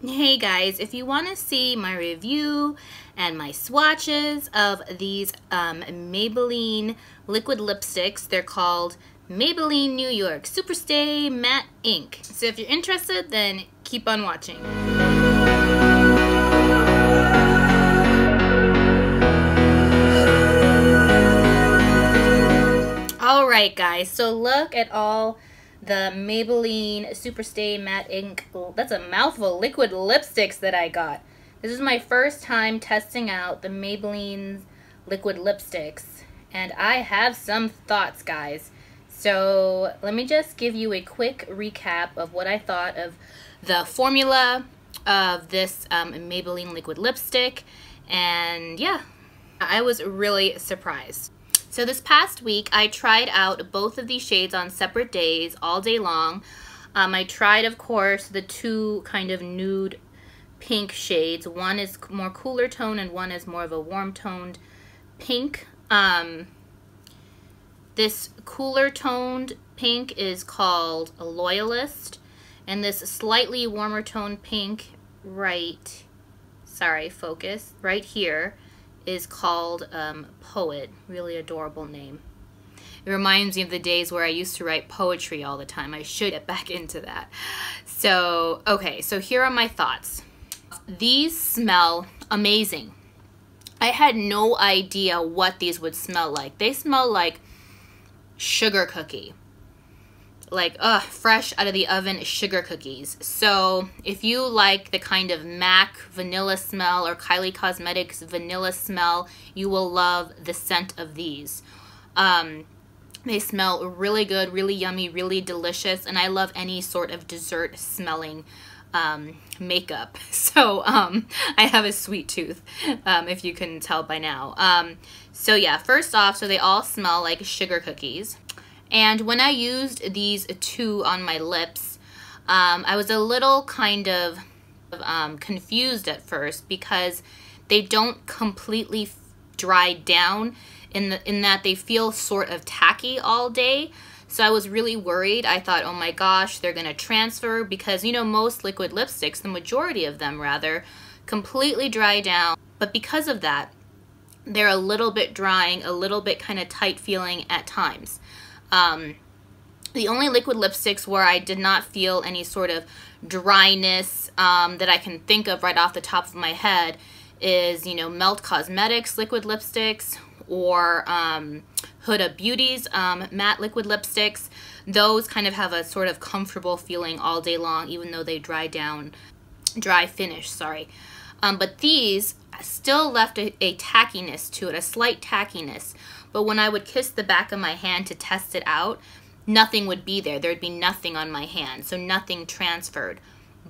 Hey guys, if you want to see my review and my swatches of these Maybelline liquid lipsticks, they're called Maybelline New York SuperStay Matte Ink. So if you're interested, then keep on watching. Alright guys, so look at all the Maybelline SuperStay Matte Ink, that's a mouthful, liquid lipsticks that I got. This is my first time testing out the Maybelline liquid lipsticks, and I have some thoughts, guys. So let me just give you a quick recap of what I thought of the formula of this Maybelline liquid lipstick, and yeah, I was really surprised. So this past week, I tried out both of these shades on separate days, all day long. I tried, of course, the two kind of nude pink shades. One is more cooler tone and one is more of a warm toned pink. This cooler toned pink is called a Loyalist, and this slightly warmer toned pink right here is called Poet. Really adorable name. It reminds me of the days where I used to write poetry all the time. I should get back into that. So, okay, so here are my thoughts. These smell amazing. I had no idea what these would smell like. They smell like sugar cookie. Like, fresh out of the oven sugar cookies. So if you like the kind of MAC vanilla smell or Kylie Cosmetics vanilla smell, you will love the scent of these. They smell really good, really yummy, really delicious, and I love any sort of dessert smelling makeup. So I have a sweet tooth, if you can tell by now. So yeah, first off, so they all smell like sugar cookies. And when I used these two on my lips, I was a little kind of confused at first because they don't completely dry down in that they feel sort of tacky all day. So I was really worried. I thought, oh my gosh, they're going to transfer, because, you know, most liquid lipsticks, the majority of them rather, completely dry down. But because of that, they're a little bit drying, a little bit kind of tight feeling at times. The only liquid lipsticks where I did not feel any sort of dryness that I can think of right off the top of my head is, you know, Melt Cosmetics liquid lipsticks, or Huda Beauty's matte liquid lipsticks. Those kind of have a sort of comfortable feeling all day long, even though they dry finish, sorry. But these still left a tackiness to it, a slight tackiness. But when I would kiss the back of my hand to test it out, nothing would be there. There'd be nothing on my hand, so nothing transferred.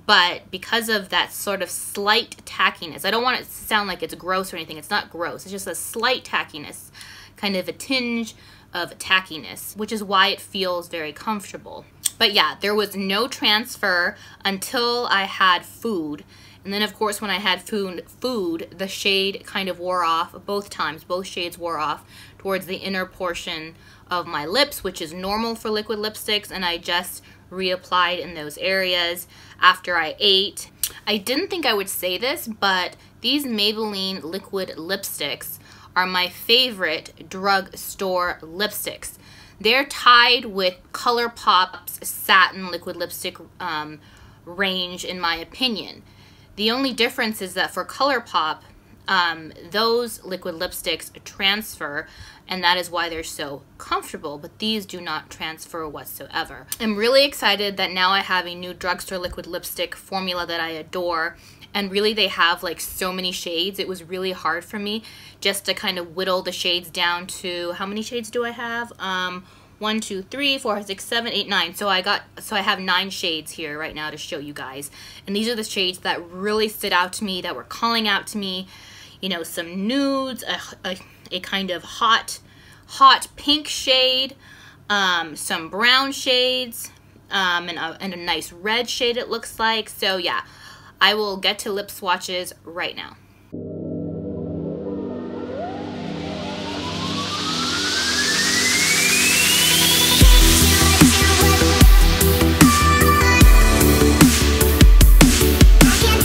But because of that sort of slight tackiness, I don't want it to sound like it's gross or anything. It's not gross. It's just a slight tackiness, kind of a tinge of tackiness, which is why it feels very comfortable. But yeah, there was no transfer until I had food. And then, of course, when I had food, the shade kind of wore off both times. Both shades wore off towards the inner portion of my lips, which is normal for liquid lipsticks, and I just reapplied in those areas after I ate. I didn't think I would say this, but these Maybelline liquid lipsticks are my favorite drugstore lipsticks. They're tied with ColourPop's satin liquid lipstick range, in my opinion. The only difference is that for ColourPop, those liquid lipsticks transfer, and that is why they're so comfortable, but these do not transfer whatsoever. I'm really excited that now I have a new drugstore liquid lipstick formula that I adore, and really they have like so many shades. It was really hard for me just to kind of whittle the shades down to, how many shades do I have? 1, 2, 3, 4, 5, 6, 7, 8, 9. So I have 9 shades here right now to show you guys. And these are the shades that really stood out to me, that were calling out to me. You know, some nudes, a kind of hot pink shade, some brown shades, and a nice red shade it looks like. So yeah, I will get to lip swatches right now. Can't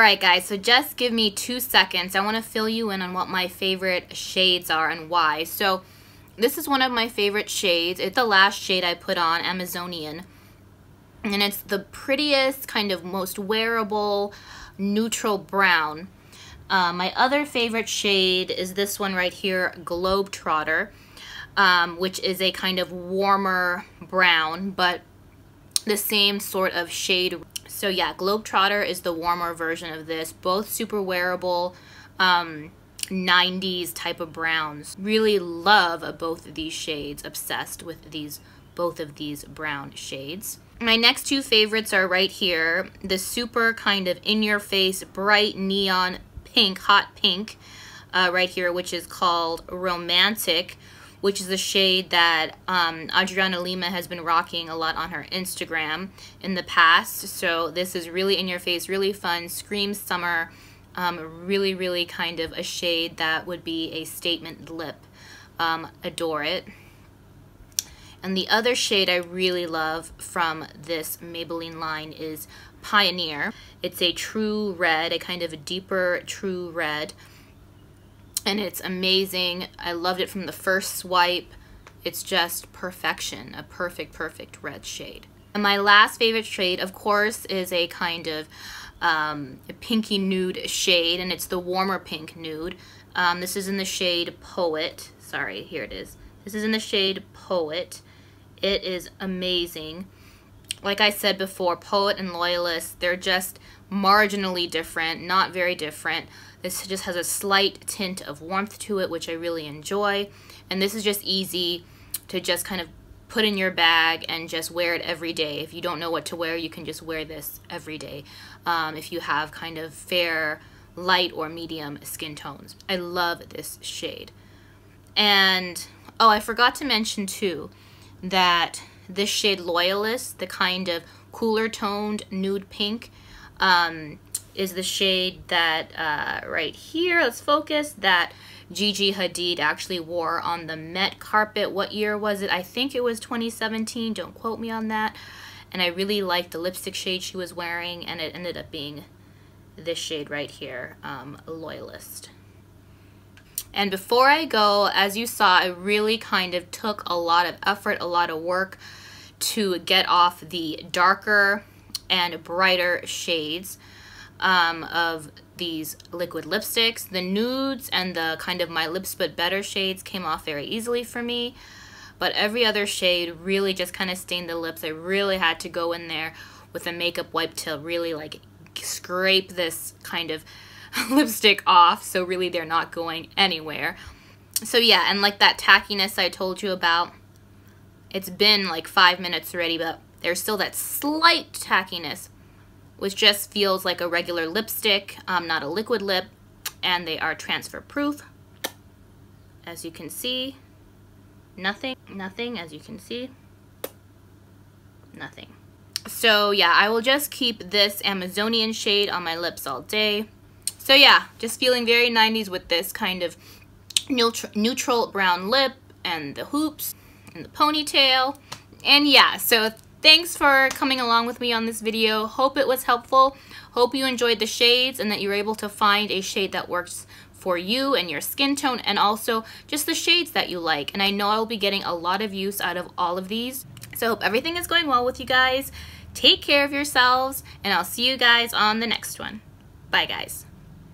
Alright guys, so just give me 2 seconds. I want to fill you in on what my favorite shades are and why. So this is one of my favorite shades. It's the last shade I put on, Amazonian. And it's the prettiest, kind of most wearable, neutral brown. My other favorite shade is this one right here, Globetrotter, which is a kind of warmer brown, but the same sort of shade. So yeah, Globetrotter is the warmer version of this. Both super wearable, 90s type of browns. Really love both of these shades. Obsessed with both of these brown shades. My next two favorites are right here. The super kind of in-your-face, bright neon pink, hot pink, right here, which is called Romantic, which is a shade that Adriana Lima has been rocking a lot on her Instagram in the past. So this is really in your face, really fun, screams summer, really, really kind of a shade that would be a statement lip. Adore it. And the other shade I really love from this Maybelline line is Pioneer. It's a true red, a kind of a deeper true red. And it's amazing. I loved it from the first swipe. It's just perfection, a perfect, perfect red shade. And my last favorite shade, of course, is a kind of a pinky nude shade, and it's the warmer pink nude. This is in the shade Poet. Sorry, here it is. This is in the shade Poet. It is amazing. Like I said before, Poet and Loyalist, they're just marginally different, not very different. This just has a slight tint of warmth to it, which I really enjoy. And this is just easy to just kind of put in your bag and just wear it every day. If you don't know what to wear, you can just wear this every day. If you have kind of fair, light, or medium skin tones. I love this shade. And, oh, I forgot to mention too, that this shade Loyalist, the kind of cooler toned nude pink, is the shade that right here, let's focus, that Gigi Hadid actually wore on the Met carpet. What year was it? I think it was 2017, don't quote me on that. And I really liked the lipstick shade she was wearing, and it ended up being this shade right here, Loyalist. And before I go, as you saw, I really kind of took a lot of effort, a lot of work to get off the darker and brighter shades of these liquid lipsticks. The nudes and the kind of My Lips But Better shades came off very easily for me, but every other shade really just kind of stained the lips. I really had to go in there with a makeup wipe to really like scrape this kind of lipstick off, so really they're not going anywhere. So yeah, and like that tackiness I told you about, it's been like 5 minutes already, but there's still that slight tackiness, which just feels like a regular lipstick, not a liquid lip, and they are transfer proof. As you can see, nothing, as you can see, nothing. So yeah, I will just keep this Amazonian shade on my lips all day. So yeah, just feeling very 90s with this kind of neutral brown lip and the hoops and the ponytail. And yeah, so thanks for coming along with me on this video. Hope it was helpful. Hope you enjoyed the shades and that you were able to find a shade that works for you and your skin tone, and also just the shades that you like. And I know I will be getting a lot of use out of all of these. So I hope everything is going well with you guys. Take care of yourselves, and I'll see you guys on the next one. Bye guys.